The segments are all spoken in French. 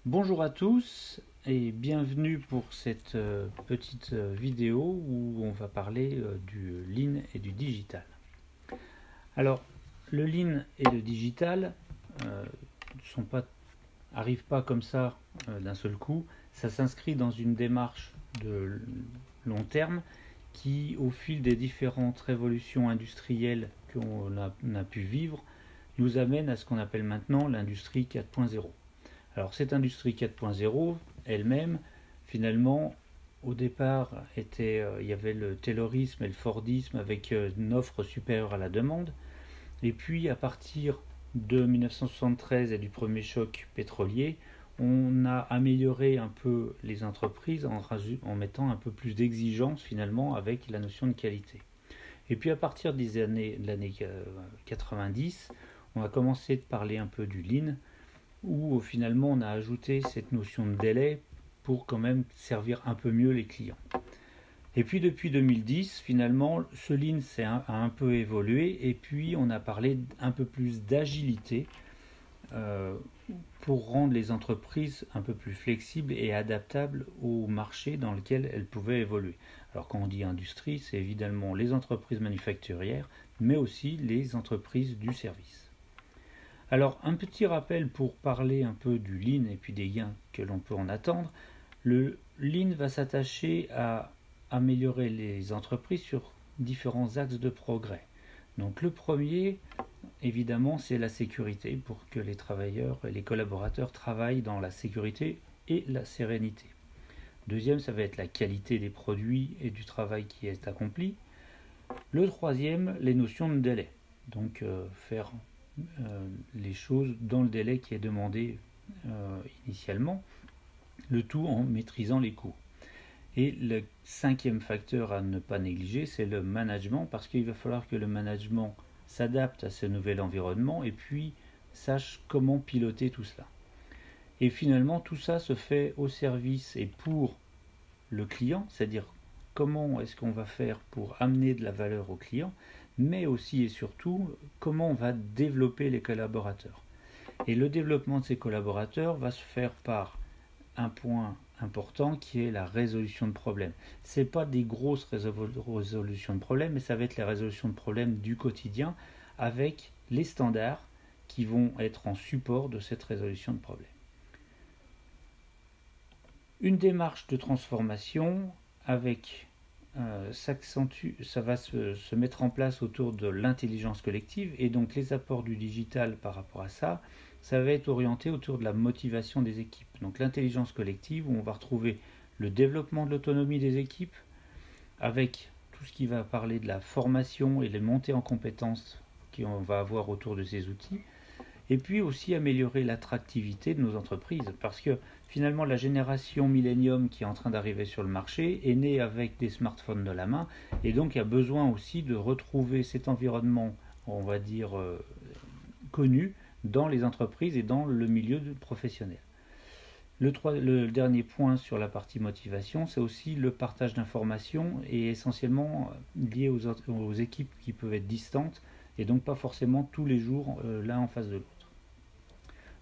Bonjour à tous et bienvenue pour cette petite vidéo où on va parler du lean et du digital. Alors, le lean et le digital arrivent pas comme ça d'un seul coup. Ça s'inscrit dans une démarche de long terme qui, au fil des différentes révolutions industrielles qu'on a pu vivre, nous amène à ce qu'on appelle maintenant l'industrie 4.0. Alors cette industrie 4.0 elle-même, finalement, au départ, il y avait le taylorisme et le fordisme avec une offre supérieure à la demande. Et puis à partir de 1973 et du premier choc pétrolier, on a amélioré un peu les entreprises en mettant un peu plus d'exigence finalement avec la notion de qualité. Et puis à partir de l'année 90, on a commencé de parler un peu du lean, où finalement on a ajouté cette notion de délai pour quand même servir un peu mieux les clients. Et puis depuis 2010, finalement, ce lean a un peu évolué et puis on a parlé un peu plus d'agilité euh, pour rendre les entreprises un peu plus flexibles et adaptables au marché dans lequel elles pouvaient évoluer. Alors quand on dit industrie, c'est évidemment les entreprises manufacturières, mais aussi les entreprises du service. Alors, un petit rappel pour parler un peu du lean et puis des gains que l'on peut en attendre. Le lean va s'attacher à améliorer les entreprises sur différents axes de progrès. Donc, le premier, évidemment, c'est la sécurité pour que les travailleurs et les collaborateurs travaillent dans la sécurité et la sérénité. Deuxième, ça va être la qualité des produits et du travail qui est accompli. Le troisième, les notions de délai. Donc, faire les choses dans le délai qui est demandé initialement, le tout en maîtrisant les coûts. Et le cinquième facteur à ne pas négliger, c'est le management, parce qu'il va falloir que le management s'adapte à ce nouvel environnement et puis sache comment piloter tout cela. Et finalement, tout ça se fait au service et pour le client, c'est-à-dire comment est-ce qu'on va faire pour amener de la valeur au client, mais aussi et surtout comment on va développer les collaborateurs. Et le développement de ces collaborateurs va se faire par un point important qui est la résolution de problèmes. Ce n'est pas des grosses résolutions de problèmes, mais ça va être la résolution de problèmes du quotidien avec les standards qui vont être en support de cette résolution de problèmes. Une démarche de transformation avec ça va se mettre en place autour de l'intelligence collective et donc les apports du digital par rapport à ça, ça va être orienté autour de la motivation des équipes. Donc l'intelligence collective où on va retrouver le développement de l'autonomie des équipes avec tout ce qui va parler de la formation et les montées en compétences qu'on va avoir autour de ces outils, et puis aussi améliorer l'attractivité de nos entreprises, parce que finalement la génération millénium qui est en train d'arriver sur le marché est née avec des smartphones de la main, et donc il y a besoin aussi de retrouver cet environnement, on va dire, connu dans les entreprises et dans le milieu professionnel. Le dernier point sur la partie motivation, c'est aussi le partage d'informations et essentiellement lié aux équipes qui peuvent être distantes et donc pas forcément tous les jours l'un en face de l'autre.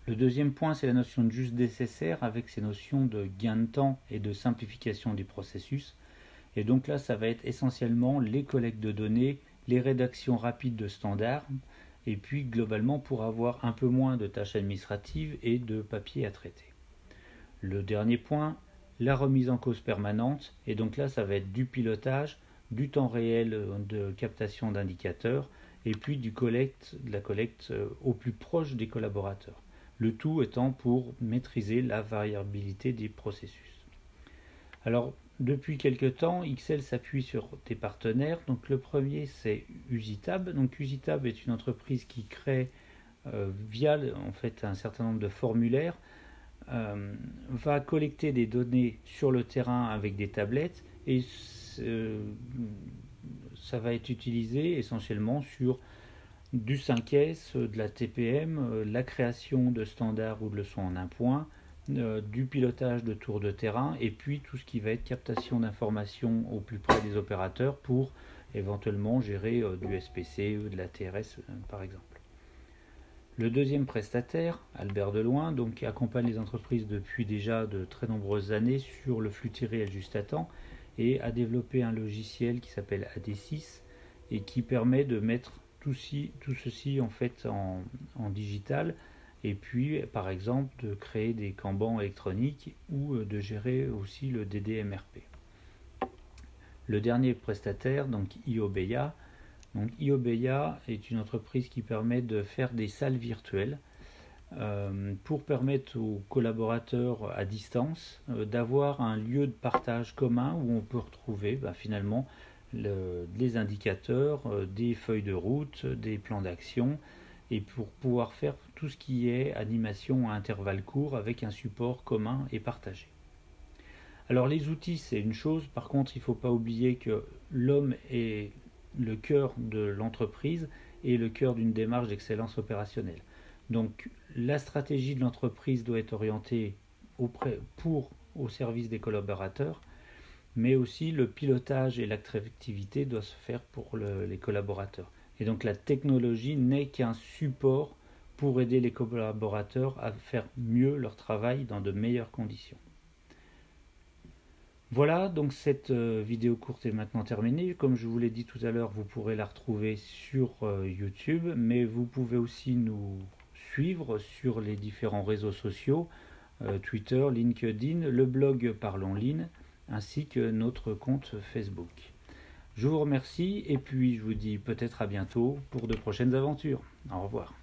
Le deuxième point, c'est la notion de juste nécessaire avec ces notions de gain de temps et de simplification du processus. Et donc là, ça va être essentiellement les collectes de données, les rédactions rapides de standards, et puis globalement pour avoir un peu moins de tâches administratives et de papier à traiter. Le dernier point, la remise en cause permanente, et donc là, ça va être du pilotage, du temps réel de captation d'indicateurs, et puis de la collecte au plus proche des collaborateurs. Le tout étant pour maîtriser la variabilité des processus. Alors, depuis quelques temps, XL s'appuie sur des partenaires. Donc, le premier, c'est Usitab. Donc, Usitab est une entreprise qui crée, via en fait un certain nombre de formulaires, va collecter des données sur le terrain avec des tablettes et ça va être utilisé essentiellement sur du 5S, de la TPM, la création de standards ou de leçons en un point, du pilotage de tours de terrain et puis tout ce qui va être captation d'informations au plus près des opérateurs pour éventuellement gérer du SPC ou de la TRS par exemple. Le deuxième prestataire, Albert Deloin, donc, qui accompagne les entreprises depuis déjà de très nombreuses années sur le flux tiré juste à temps et a développé un logiciel qui s'appelle AD6 et qui permet de mettre tout ceci en fait en digital et puis par exemple de créer des Kanban électroniques ou de gérer aussi le DDMRP. Le dernier prestataire, donc Iobeya. Donc Iobeya est une entreprise qui permet de faire des salles virtuelles pour permettre aux collaborateurs à distance d'avoir un lieu de partage commun où on peut retrouver finalement les indicateurs, des feuilles de route, des plans d'action et pour pouvoir faire tout ce qui est animation à intervalles courts avec un support commun et partagé. Alors les outils c'est une chose, par contre il ne faut pas oublier que l'homme est le cœur de l'entreprise et le cœur d'une démarche d'excellence opérationnelle. Donc la stratégie de l'entreprise doit être orientée au service des collaborateurs, mais aussi le pilotage et l'attractivité doivent se faire pour les collaborateurs. Et donc la technologie n'est qu'un support pour aider les collaborateurs à faire mieux leur travail dans de meilleures conditions. Voilà, donc cette vidéo courte est maintenant terminée. Comme je vous l'ai dit tout à l'heure, vous pourrez la retrouver sur YouTube, mais vous pouvez aussi nous suivre sur les différents réseaux sociaux, Twitter, LinkedIn, le blog Parlons Lean, ainsi que notre compte Facebook. Je vous remercie et puis je vous dis peut-être à bientôt pour de prochaines aventures. Au revoir.